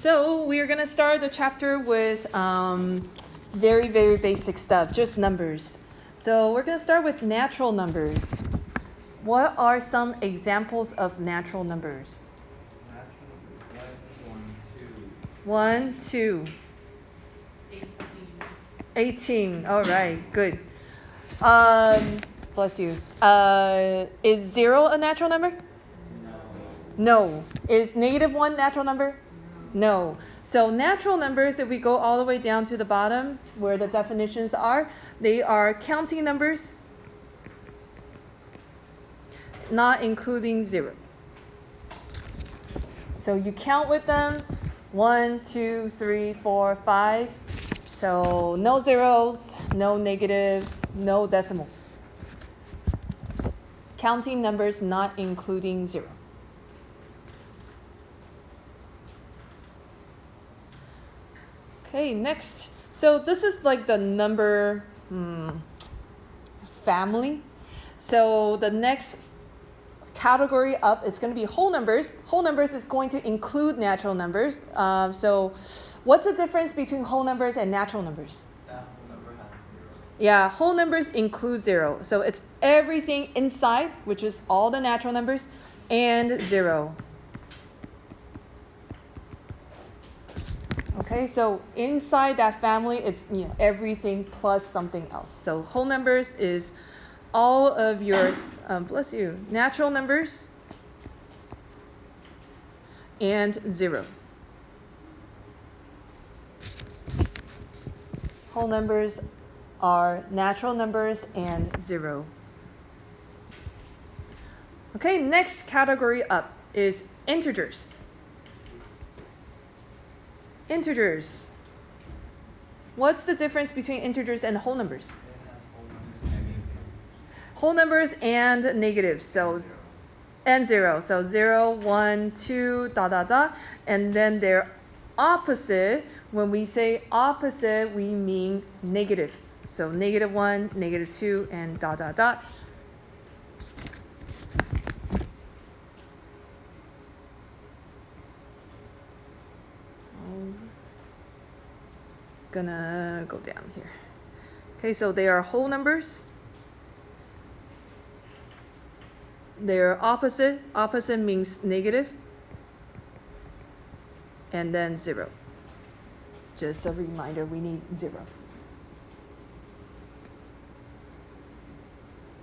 So we're going to start the chapter with very, very basic stuff, just numbers. So we're going to start with natural numbers. What are some examples of natural numbers? Natural numbers, 1, 2. 18. All right, good. Bless you. Is 0 a natural number? No. Is -1 natural number? No. So natural numbers, if we go all the way down to the bottom where the definitions are, they are counting numbers, not including 0. So you count with them, 1, 2, 3, 4, 5. So no zeros, no negatives, no decimals. Counting numbers not including 0. Okay, next. So this is like the number family. So the next category up is going to be whole numbers. Whole numbers is going to include natural numbers. So what's the difference between whole numbers and natural numbers? that whole number has 0. Yeah, whole numbers include 0. So it's everything inside, which is all the natural numbers, and 0. Okay, so inside that family, it's everything plus something else. So whole numbers is all of your, bless you, natural numbers and 0. Whole numbers are natural numbers and 0. Okay, next category up is integers. Integers. What's the difference between integers and whole numbers? It has whole numbers and negatives. Whole numbers and negatives. So and 0. So 0, 1, 2, ... And then they're opposite. When we say opposite, we mean negative. So -1, -2, and ... Gonna go down here. Okay, so they are whole numbers. They're opposite. Opposite means negative. And then 0. Just a reminder, we need 0.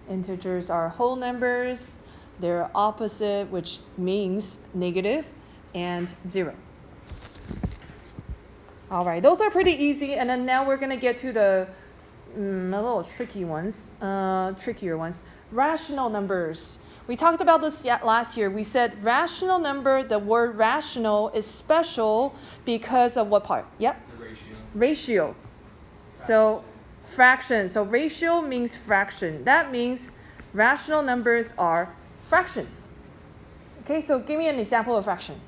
Integers are whole numbers. They're opposite, which means negative, and 0. All right, those are pretty easy. And then now we're going to get to the a little trickier ones. Rational numbers. We talked about this last year. We said rational number, the word rational is special because of what part? Yep. The ratio. Ratio. So fraction. So ratio means fraction. That means rational numbers are fractions. Okay, so give me an example of fraction.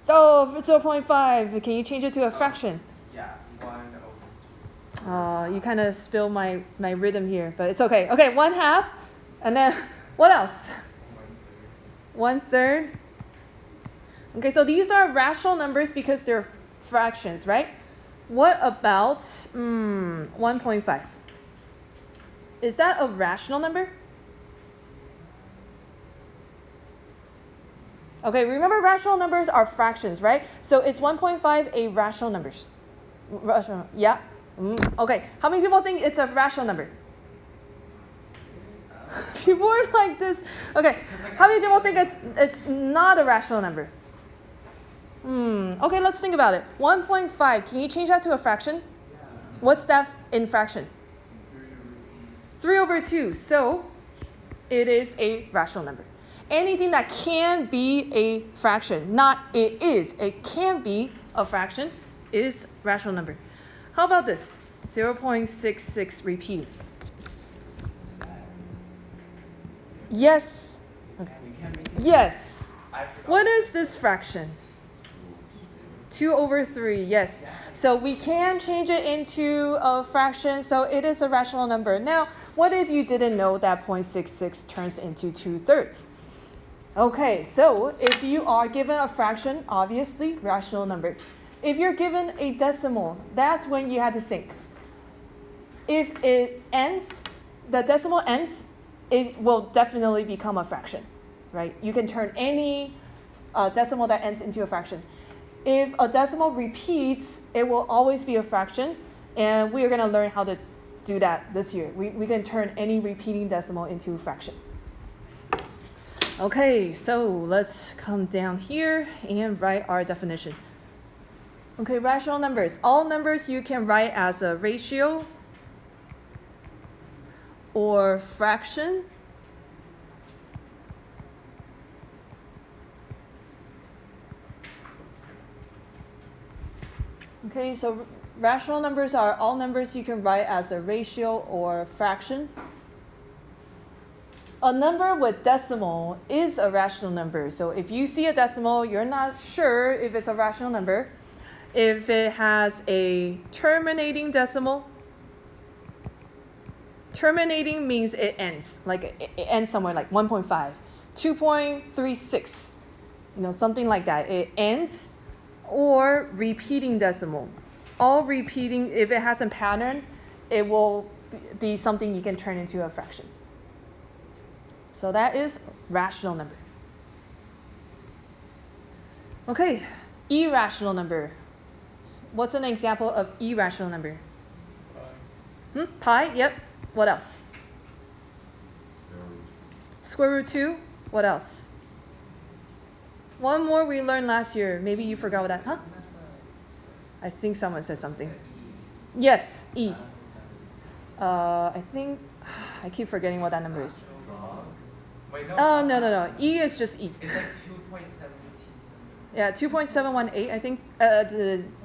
0.5. Oh, 0.5. Can you change it to a fraction? Yeah, 1/2. You kind of spilled my rhythm here, but it's okay. Okay, 1/2. And then what else? 1/3. Okay, so these are rational numbers because they're fractions, right? What about 1.5? Is that a rational number? Okay, remember rational numbers are fractions, right? So is 1.5 a rational number? Rational, yeah? Okay, how many people think it's a rational number? People are like this. Okay, how many people think it's not a rational number? Okay, let's think about it. 1.5, can you change that to a fraction? Yeah. What's that in fraction? 3/2. So it is a rational number. Anything that can be a fraction, not it is, it can be a fraction, is rational number. How about this? 0.66 repeated. Yes. Okay. We can make it. Yes. I forgot. What is this fraction? 2/3, yes. So we can change it into a fraction, so it is a rational number. Now, what if you didn't know that 0.66 turns into 2/3? Okay, so if you are given a fraction, obviously rational number. If you're given a decimal, that's when you have to think. If it ends, the decimal ends, it will definitely become a fraction, right? You can turn any decimal that ends into a fraction. If a decimal repeats, it will always be a fraction, and we are going to learn how to do that this year. We can turn any repeating decimal into a fraction. Okay, so let's come down here and write our definition. Okay, rational numbers. All numbers you can write as a ratio or fraction. Okay, so rational numbers are all numbers you can write as a ratio or fraction. A number with decimal is a rational number. So if you see a decimal, you're not sure if it's a rational number. If it has a terminating decimal, terminating means it ends, like it ends somewhere like 1.5, 2.36, something like that. It ends, or repeating decimal. All repeating, if it has a pattern, it will be something you can turn into a fraction. So that is rational number. Okay, irrational number. What's an example of irrational number? Pi, yep. What else? Square root 2. What else? One more we learned last year. Maybe you forgot that, huh? I think someone said something. Yes, E. I think, I keep forgetting what that number is. Wait, no. Oh, no. E is just E. It's like 2.17. Yeah, 2.718, I think.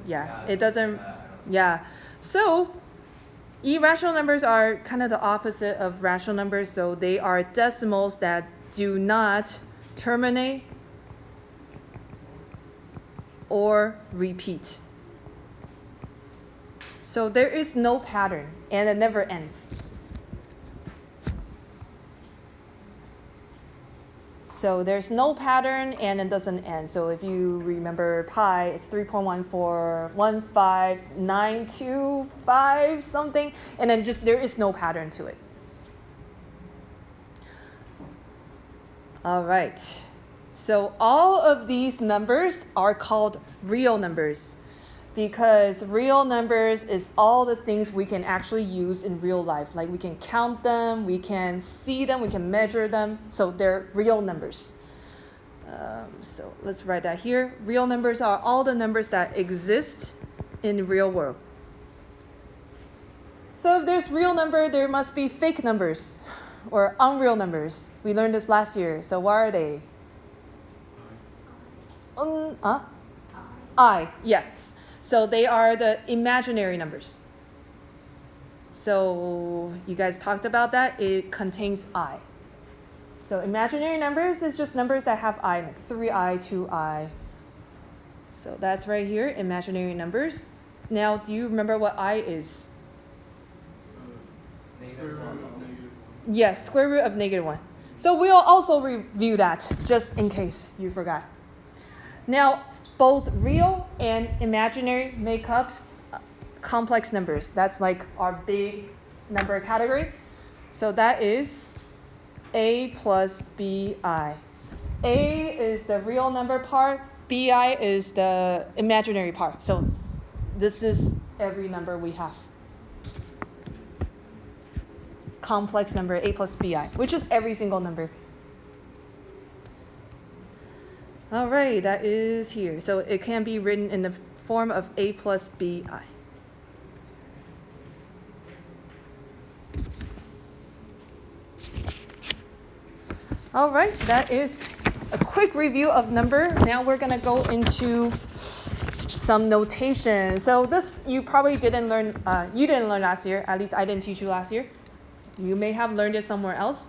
Yeah, it doesn't. Yeah. So, irrational numbers are kind of the opposite of rational numbers. So, they are decimals that do not terminate or repeat. So, there is no pattern, and it never ends. So there's no pattern and it doesn't end. So if you remember pi, it's 3.1415925 something, and then there is no pattern to it. All right. So all of these numbers are called real numbers, because real numbers is all the things we can actually use in real life. Like we can count them, we can see them, we can measure them. So they're real numbers. So let's write that here. Real numbers are all the numbers that exist in the real world. So if there's real number, there must be fake numbers or unreal numbers. We learned this last year. So what are they? I, yes. So they are the imaginary numbers. So you guys talked about that. It contains I. So imaginary numbers is just numbers that have I, like 3i, 2i. So that's right here, imaginary numbers. Now, do you remember what I is? Yes, square root of -1. So we'll also review that, just in case you forgot. Now, both real and imaginary make up complex numbers. That's like our big number category. So that is A plus BI. A is the real number part. BI is the imaginary part. So this is every number we have. Complex number A plus BI, which is every single number. All right, that is here. So it can be written in the form of A plus BI. All right, that is a quick review of number. Now we're going to go into some notation. So this you probably didn't learn, you didn't learn last year. At least I didn't teach you last year. You may have learned it somewhere else.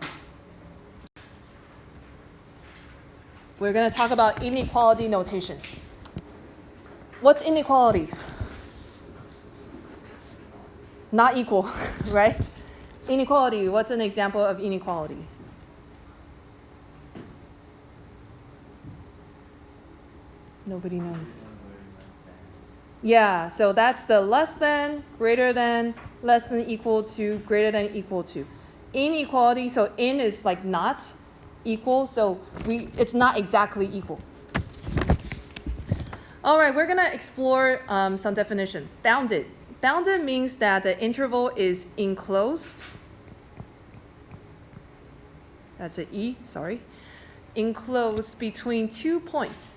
We're going to talk about inequality notation. What's inequality? Not equal, right? Inequality, what's an example of inequality? Nobody knows. Yeah, so that's the less than, greater than, less than equal to, greater than equal to. Inequality, so in is like not equal, so it's not exactly equal. All right, we're gonna explore some definition. Bounded. Bounded means that the interval is enclosed. That's an E, sorry. Enclosed between 2 points.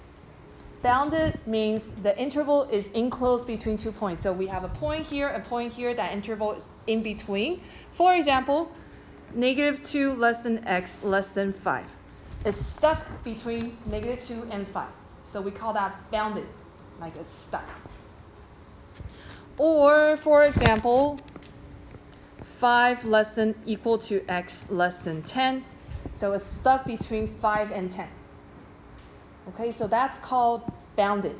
Bounded means the interval is enclosed between 2 points. So we have a point here, that interval is in between. For example, -2 less than x less than 5. It's stuck between -2 and 5. So we call that bounded, like it's stuck. Or, for example, 5 less than equal to x less than 10. So it's stuck between 5 and 10. Okay, so that's called bounded.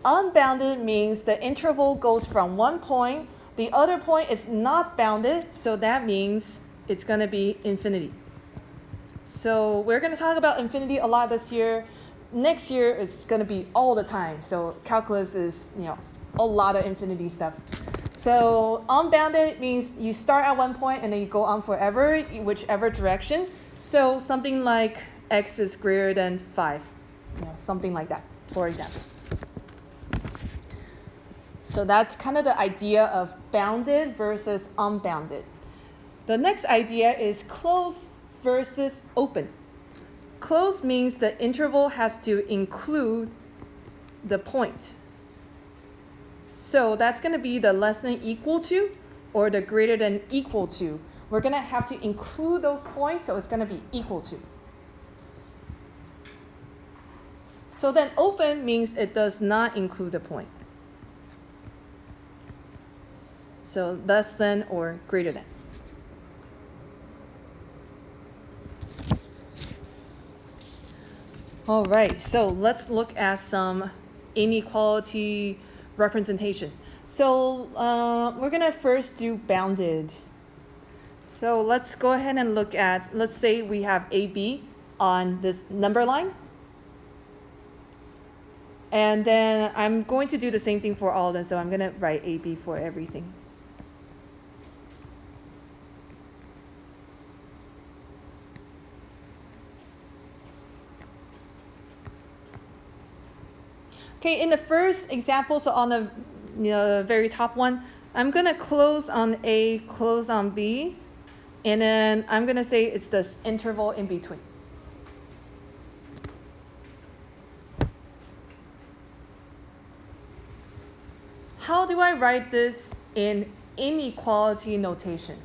Unbounded means the interval goes from one point, the other point is not bounded, so that means it's going to be infinity. So we're going to talk about infinity a lot this year. Next year is going to be all the time. So calculus is, a lot of infinity stuff. So unbounded means you start at one point and then you go on forever, whichever direction. So something like x is greater than 5, something like that, for example. So that's kind of the idea of bounded versus unbounded. The next idea is closed versus open. Closed means the interval has to include the point. So that's going to be the less than equal to or the greater than equal to. We're going to have to include those points, so it's going to be equal to. So then open means it does not include the point. So less than or greater than. All right, so let's look at some inequality representation. So we're going to first do bounded. So let's go ahead and look at, let's say we have AB on this number line. And then I'm going to do the same thing for all of them. So I'm going to write AB for everything. Okay, in the first example, so on the very top one, I'm going to close on A, close on B, and then I'm going to say it's this interval in between. How do I write this in inequality notation?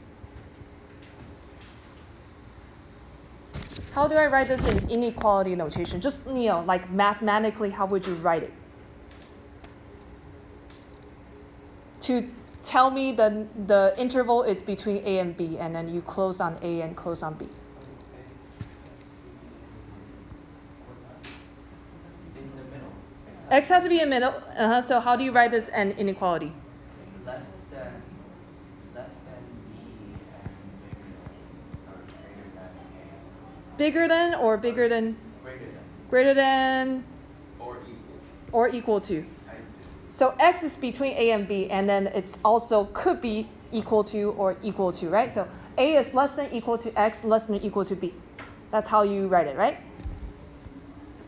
How do I write this in inequality notation? Just, like mathematically, how would you write it? To tell me the interval is between A and B, and then you close on A and close on B. In the middle. X has to be in the middle. So how do you write this in inequality? Less than B and Bigger than or bigger than? greater than. Greater than Or equal. or equal to. So X is between A and B, and then it's also could be equal to or equal to, right? So A is less than equal to X, less than equal to B. That's how you write it, right?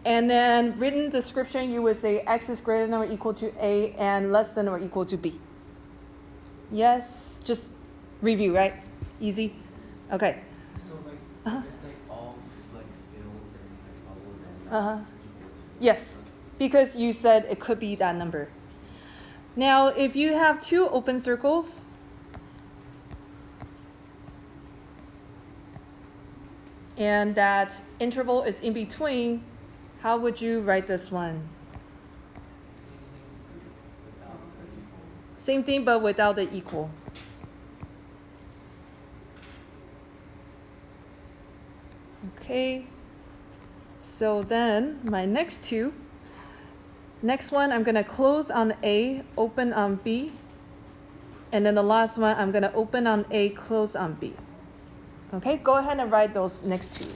And then written description, you would say X is greater than or equal to A and less than or equal to B. Yes, just review, right? Easy? Okay. So like, it's like all like filled and like bubbled and Uh-huh. equal to. Yes, because you said it could be that number. Now, if you have two open circles, and that interval is in between, how would you write this one? Same thing, but without the equal. Okay, so then my next one, I'm going to close on A, open on B. And then the last one, I'm going to open on A, close on B. Okay, go ahead and write those next two.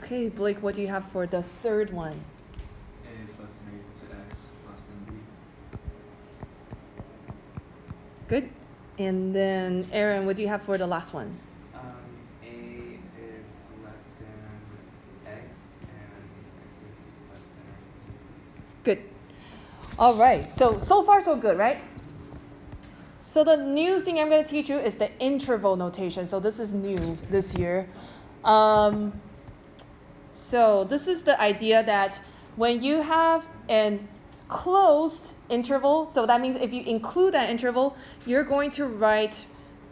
Okay, Blake, what do you have for the third one? A is less than or equal to X, less than B. Good. And then Aaron, what do you have for the last one? A is less than X, and X is less than or Good. All right. So far so good, right? So the new thing I'm going to teach you is the interval notation. So this is new this year. So this is the idea that when you have an closed interval, so that means if you include that interval, you're going to write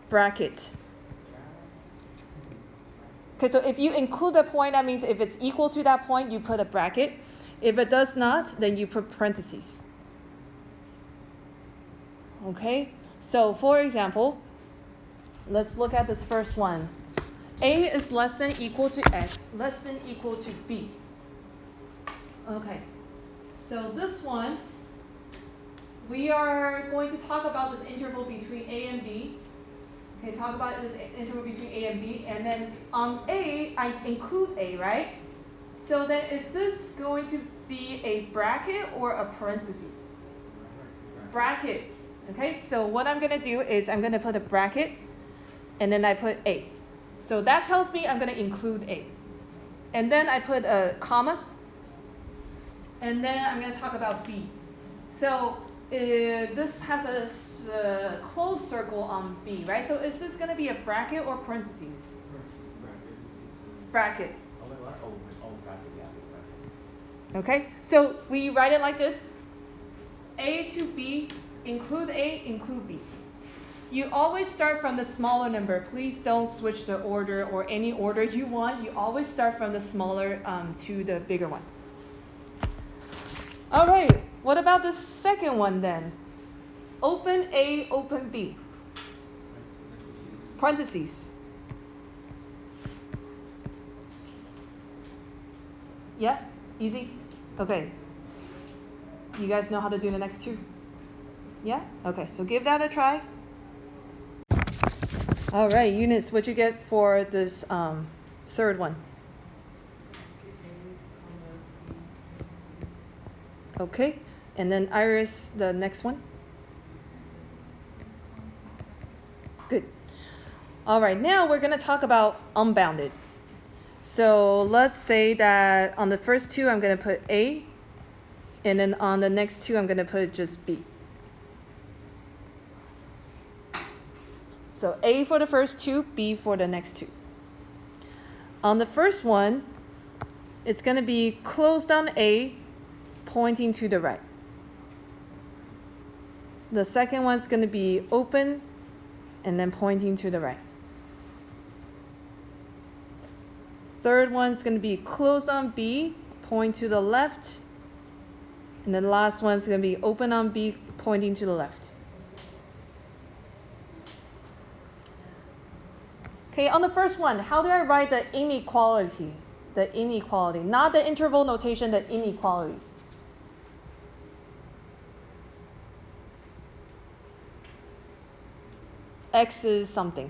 bracket. Okay, so if you include the point, that means if it's equal to that point, you put a bracket. If it does not, then you put parentheses. Okay, so for example, let's look at this first one. A is less than equal to X, less than equal to B. Okay, so this one, we are going to talk about this interval between A and B. Okay, talk about this interval between A and B, and then on A, I include A, right? So then is this going to be a bracket or a parentheses? Bracket. Okay, so what I'm going to do is I'm going to put a bracket, and then I put A. So that tells me I'm going to include A. And then I put a comma, and then I'm going to talk about B. So this has a closed circle on B, right? So is this going to be a bracket or parentheses? Bracket. Oh, wait, what? Oh, bracket, yeah, bracket. Okay, so we write it like this. A to B, include A, include B. You always start from the smaller number. Please don't switch the order or any order you want. You always start from the smaller to the bigger one. All right, what about the second one then? Open A, open B. Parentheses. Yeah, easy? Okay. You guys know how to do the next two? Yeah? Okay, so give that a try. All right, Eunice, what'd you get for this third one? Okay, and then Iris, the next one? Good. All right, now we're going to talk about unbounded. So let's say that on the first two, I'm going to put A, and then on the next two, I'm going to put just B. So A for the first two, B for the next two. On the first one, it's going to be closed on A, pointing to the right. The second one's going to be open, and then pointing to the right. Third one's going to be closed on B, point to the left. And then the last one's going to be open on B, pointing to the left. Okay, on the first one, how do I write the inequality? The inequality, not the interval notation, the inequality. X is something.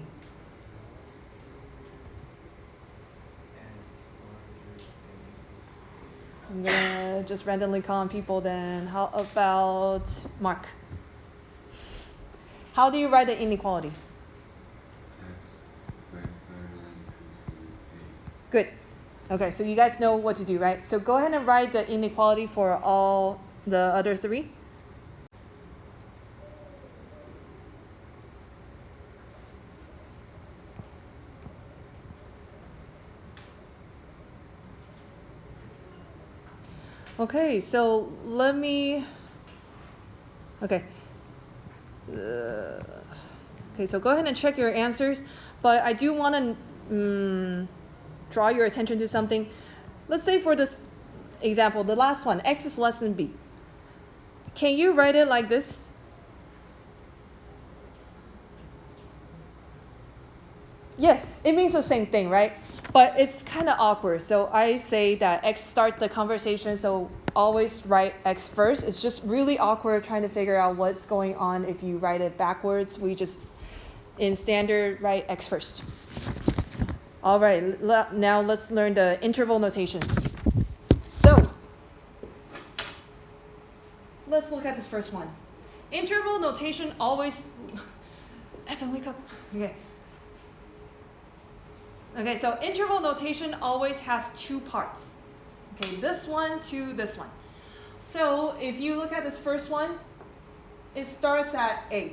I'm gonna just randomly call on people then. How about Mark? How do you write the inequality? X greater than equal to Good. Okay, so you guys know what to do, right? So go ahead and write the inequality for all the other three. Okay, so let me, okay. Okay, so go ahead and check your answers, but I do want to draw your attention to something. Let's say for this example, the last one, X is less than B. Can you write it like this? Yes, it means the same thing, right? But it's kind of awkward. So I say that X starts the conversation, so always write X first. It's just really awkward trying to figure out what's going on if you write it backwards. We just, in standard, write X first. All right, now let's learn the interval notation. So, let's look at this first one. Interval notation always, Evan, wake up. Okay. Okay, so interval notation always has two parts. Okay, this one to this one. So if you look at this first one, it starts at A.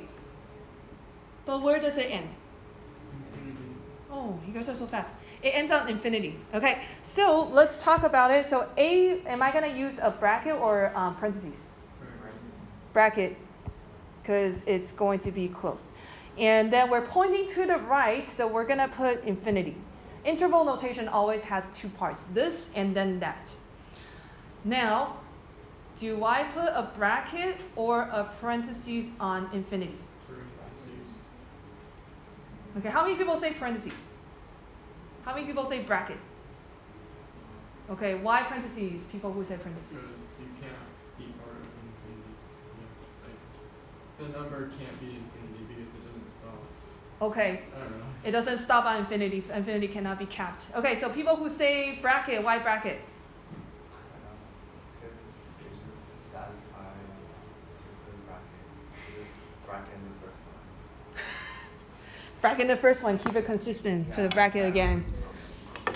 But where does it end? Infinity. Oh, you guys are so fast. It ends on infinity. Okay, so let's talk about it. So A, am I going to use a bracket or parentheses? Bracket, because it's going to be close. And then we're pointing to the right, so we're going to put infinity. Interval notation always has two parts, this and then that. Now, do I put a bracket or a parentheses on infinity? Okay, how many people say parentheses? How many people say bracket? Okay, why parentheses? People who say parentheses. Because you can't be part of infinity. Yes, like the number can't be infinity because it doesn't stop. Okay, I don't know. it doesn't stop at infinity. Infinity cannot be capped. Okay, so people who say bracket, why bracket? Because it just satisfies to put bracket in the first one. Bracket in the first one, keep it consistent for the bracket again.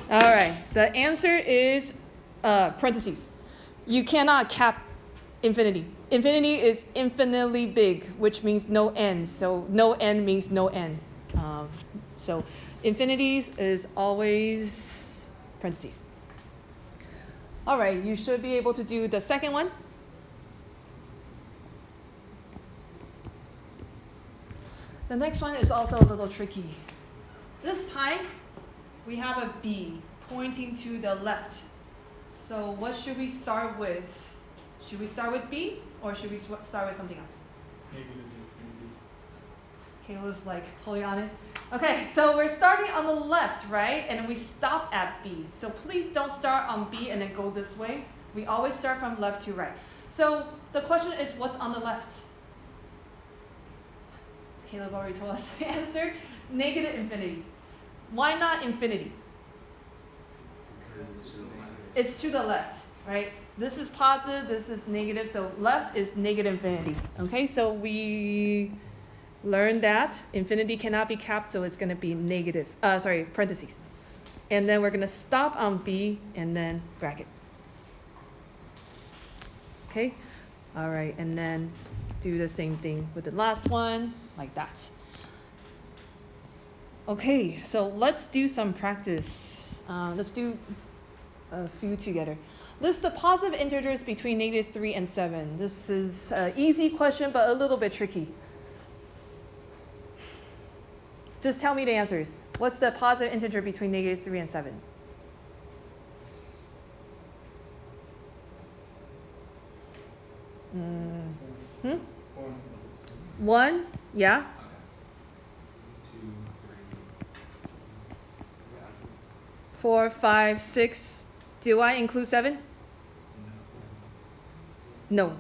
All right, the answer is parentheses. You cannot cap infinity. Infinity is infinitely big, which means no end. So no end means no end. So infinities is always parentheses. All right, you should be able to do the second one. The next one is also a little tricky. This time, we have a B pointing to the left. So what should we start with? Should we start with B or should we start with something else? Negative infinity. Kayla's like pulling on it. Okay, so we're starting on the left, right? And then we stop at B. So please don't start on B and then go this way. We always start from left to right. So the question is, what's on the left? Caleb already told us the answer. Negative infinity. Why not infinity? Because it's to the left. It's to the left, right? This is positive, this is negative, so left is negative infinity. Okay, so we learned that infinity cannot be capped, so it's going to be negative, parentheses. And then we're going to stop on B and then bracket. Okay, all right, and then do the same thing with the last one, like that. Okay, so let's do some practice. Let's do a few together. List the positive integers between -3 and 7. This is an easy question, but a little bit tricky. Just tell me the answers. What's the positive integer between -3 and 7? One. 1? Yeah? 2, 3. 4, 5, 6. Do I include 7? No.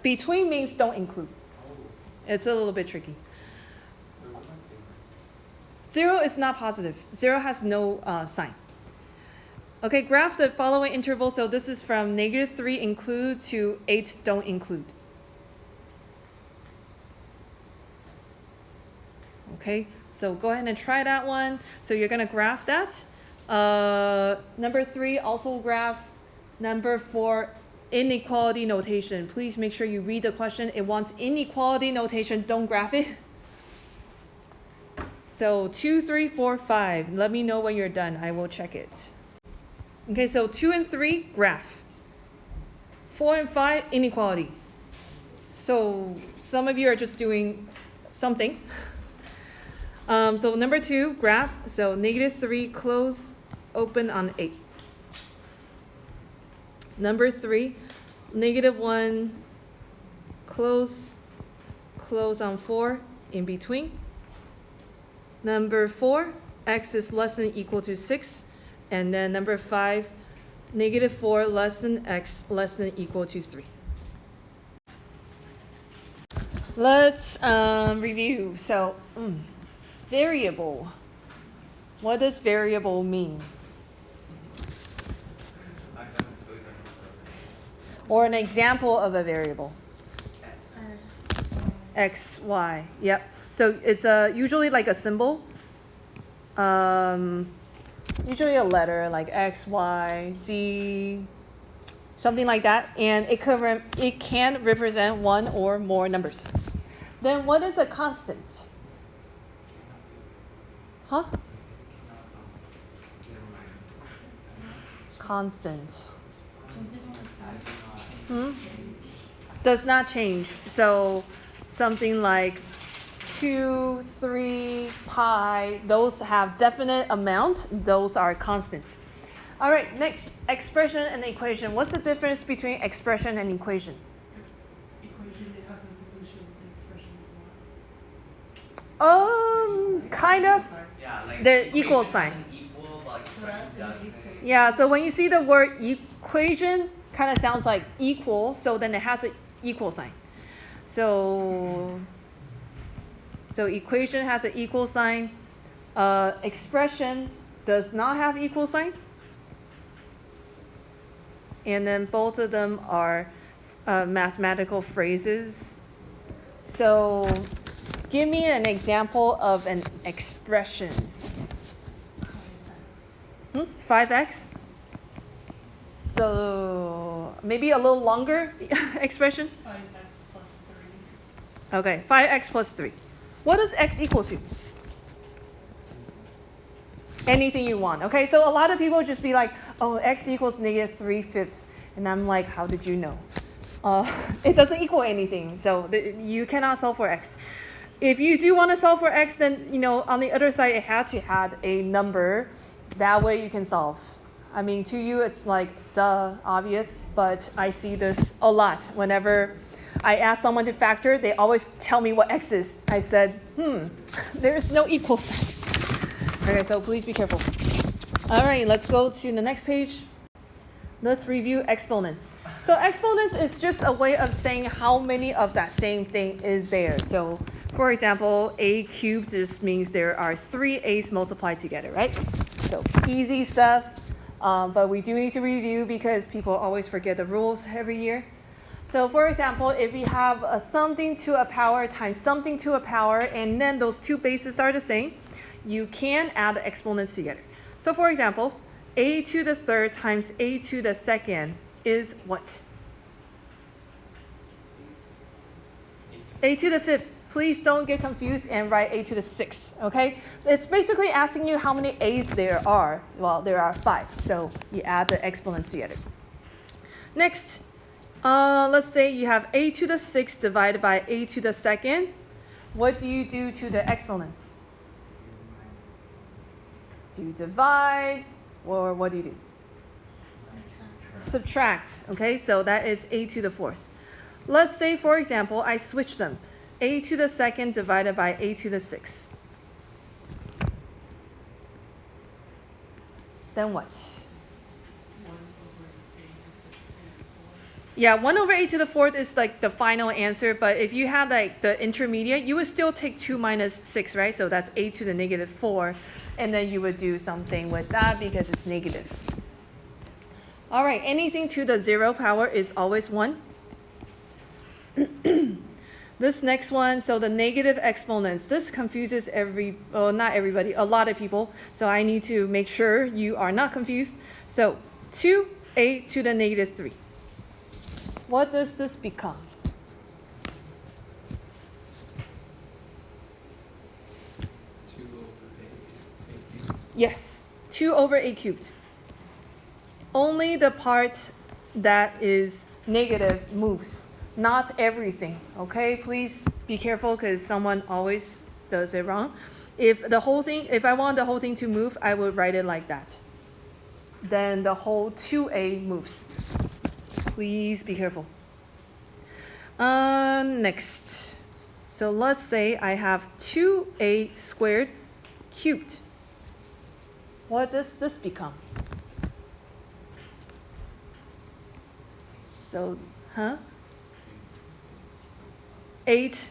Between means don't include. It's a little bit tricky. 0 is not positive. 0 has no sign. Okay, graph the following interval. So this is from -3 include to 8 don't include. Okay, so go ahead and try that one. So you're going to graph that. Number 3, also graph. Number 4, inequality notation. Please make sure you read the question. It wants inequality notation. Don't graph it. So 2, 3, 4, 5. Let me know when you're done. I will check it. Okay, so 2 and 3, graph. 4 and 5, inequality. So some of you are just doing something. So number 2, graph. So -3, close, open on 8. Number 3, -1, close, close on 4, in between. Number 4, x is less than or equal to 6. And then number 5, -4 less than x less than or equal to 3. Let's review. So variable. What does variable mean? I kind of still don't know. Or an example of a variable? X. X, Y. Yep. So it's usually like a symbol. Usually a letter like X, Y, Z, something like that. And it can represent one or more numbers. Then what is a constant? Huh? Never mind. Constant. I do not. Does not change. So something like 2, 3, pi, those have definite amounts. Those are constants. All right, next, expression and equation. What's the difference between expression and equation? Equation, it has a solution. Expression is not. Kind of. Yeah, like The equal equation sign. doesn't equal, but expression Correct, does. and it's a- Yeah, so when you see the word equation, kind of sounds like equal, so then it has an equal sign. So equation has an equal sign. Expression does not have equal sign. And then both of them are mathematical phrases. So give me an example of an expression. 5x? So maybe a little longer expression? 5x plus 3. Okay, 5x plus 3. What does x equal to? Anything you want. Okay, so a lot of people just be like, oh, x equals negative 3/5. And I'm like, how did you know? It doesn't equal anything, so you cannot solve for x. If you do want to solve for x, then, on the other side, it had to have a number. That way you can solve. I mean, to you, it's like, duh, obvious, but I see this a lot. Whenever I ask someone to factor, they always tell me what x is. I said, there is no equal sign. Okay, so please be careful. All right, let's go to the next page. Let's review exponents. So exponents is just a way of saying how many of that same thing is there. So for example, a cubed just means there are 3 a's multiplied together, right? So easy stuff, but we do need to review because people always forget the rules every year. So for example, if we have a something to a power times something to a power, and then those two bases are the same, you can add the exponents together. So for example, a to the third times a to the second is what? A to the fifth. Please don't get confused and write a to the sixth, okay? It's basically asking you how many a's there are. Well, there are 5, so you add the exponents together. Next, let's say you have a to the sixth divided by a to the second. What do you do to the exponents? Do you divide, or what do you do? Subtract, okay? So that is a to the fourth. Let's say, for example, I switch them. A to the second divided by a to the sixth. Then what? 1 over a to the 4. Yeah, 1 over a to the fourth is like the final answer, but if you had like the intermediate, you would still take 2 minus 6, right? So that's a to the negative 4, and then you would do something with that because it's negative. All right, anything to the 0 power is always 1. This next one, so the negative exponents, this confuses not everybody, a lot of people. So I need to make sure you are not confused. So 2a to the negative 3. What does this become? 2 over a cubed. Yes, 2 over a cubed. Only the part that is negative moves. Not everything, okay? Please be careful because someone always does it wrong. If I want the whole thing to move, I would write it like that. Then the whole 2a moves. Please be careful. Next. So let's say I have 2a squared cubed. What does this become? So, 8 A6.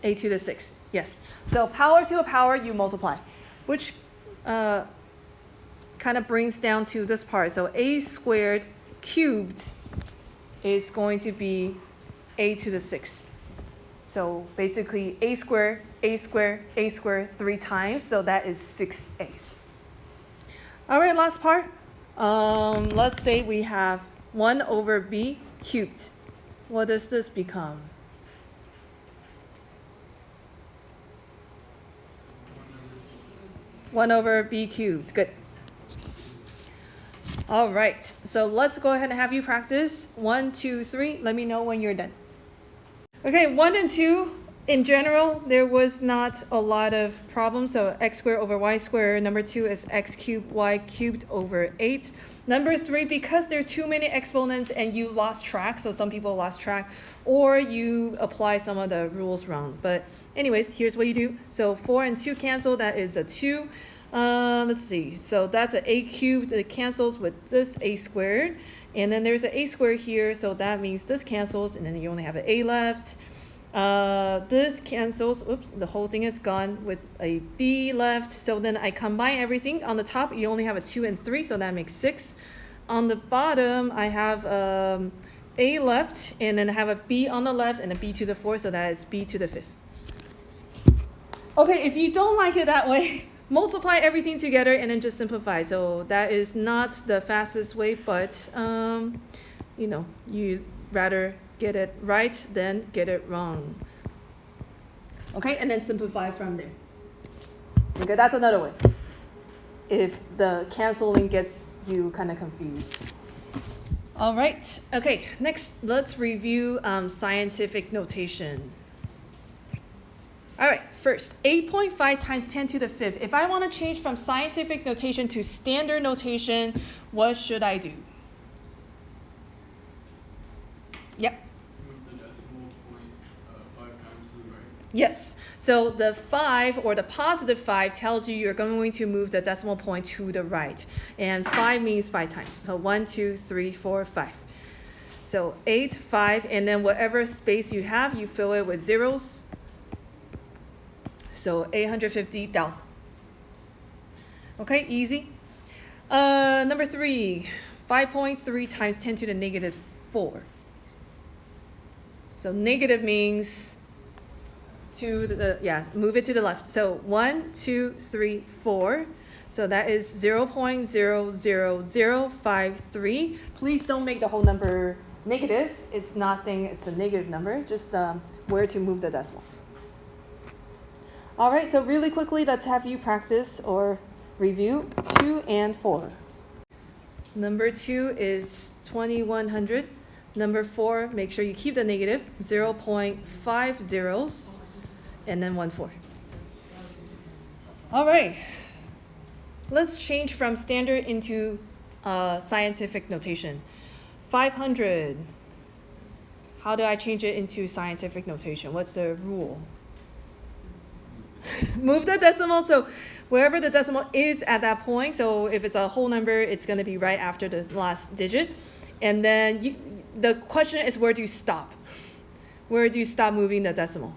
a to the 6. Yes. So power to a power, you multiply, which kind of brings down to this part. So a squared cubed is going to be a to the 6. So basically a squared, a squared, a squared 3 times. So that is 6a's. All right, last part. Let's say we have 1 over b cubed. What does this become? 1 over b cubed. Good. All right. So let's go ahead and have you practice. 1, 2, 3. Let me know when you're done. Okay, 1 and 2. In general, there was not a lot of problems. So x squared over y squared. Number 2 is x cubed, y cubed over 8. Number 3, because there are too many exponents and you lost track, so some people lost track, or you apply some of the rules wrong. But anyways, here's what you do. So 4 and 2 cancel, that is a 2. Let's see. So that's an a cubed. It cancels with this a squared. And then there's an a squared here, so that means this cancels, and then you only have an a left. This cancels. Oops, the whole thing is gone with a b left. So then I combine everything. On the top, you only have a 2 and 3, so that makes 6. On the bottom, I have a left, and then I have a b on the left and a b to the 4, so that is b to the 5th. Okay, if you don't like it that way, multiply everything together and then just simplify. So that is not the fastest way, but you know, you'd rather get it right than get it wrong. Okay, and then simplify from there. Okay, that's another way, if the canceling gets you kind of confused. All right, okay, next let's review scientific notation. All right, first, 8.5 times 10 to the 5th. If I want to change from scientific notation to standard notation, what should I do? Yep. Move the decimal point 5 times to the right. Yes. So the 5 or the positive 5 tells you you're going to move the decimal point to the right. And 5 means 5 times. So 1, 2, 3, 4, 5. So 8, 5, and then whatever space you have, you fill it with zeros. So 850,000. Okay, easy. Number 3, 5.3 times 10 to the negative 4. So negative means to the, move it to the left. So 1, 2, 3, 4. So that is 0.00053. Please don't make the whole number negative. It's not saying it's a negative number, just where to move the decimal. All right, so really quickly, let's have you practice or review 2 and 4. Number 2 is 2100. Number 4, make sure you keep the negative, 0.5 zeros, and then 1 4. All right, let's change from standard into scientific notation. 500. How do I change it into scientific notation? What's the rule? Move the decimal, so wherever the decimal is at that point, so if it's a whole number, it's going to be right after the last digit. And then the question is, where do you stop? Where do you stop moving the decimal?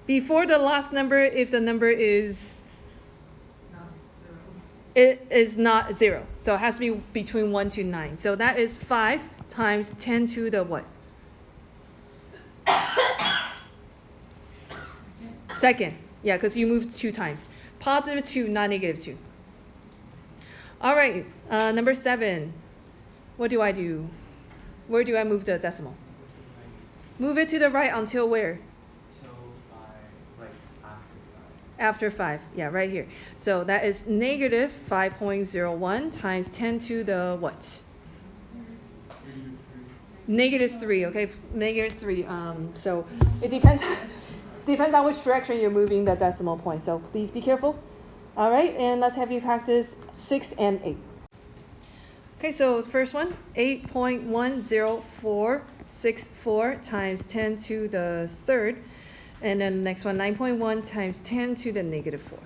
Before the last number, if the number is it is not 0. So it has to be between 1 to 9. So that is 5 times 10 to the what? Second. Yeah, because you moved 2 times. Positive 2, not negative 2. All right, number 7. What do I do? Where do I move the decimal? Move it to the right until where? Till 5, like After after 5. 5. Yeah, right here. So that is negative 5.01 times 10 to the what? Negative 3, okay? Negative 3. So it depends on which direction you're moving the decimal point. So please be careful. All right, and let's have you practice 6 and 8. Okay, so first one, 8.10464 times 10 to the 3rd. And then the next one, 9.1 times 10 to the negative 4.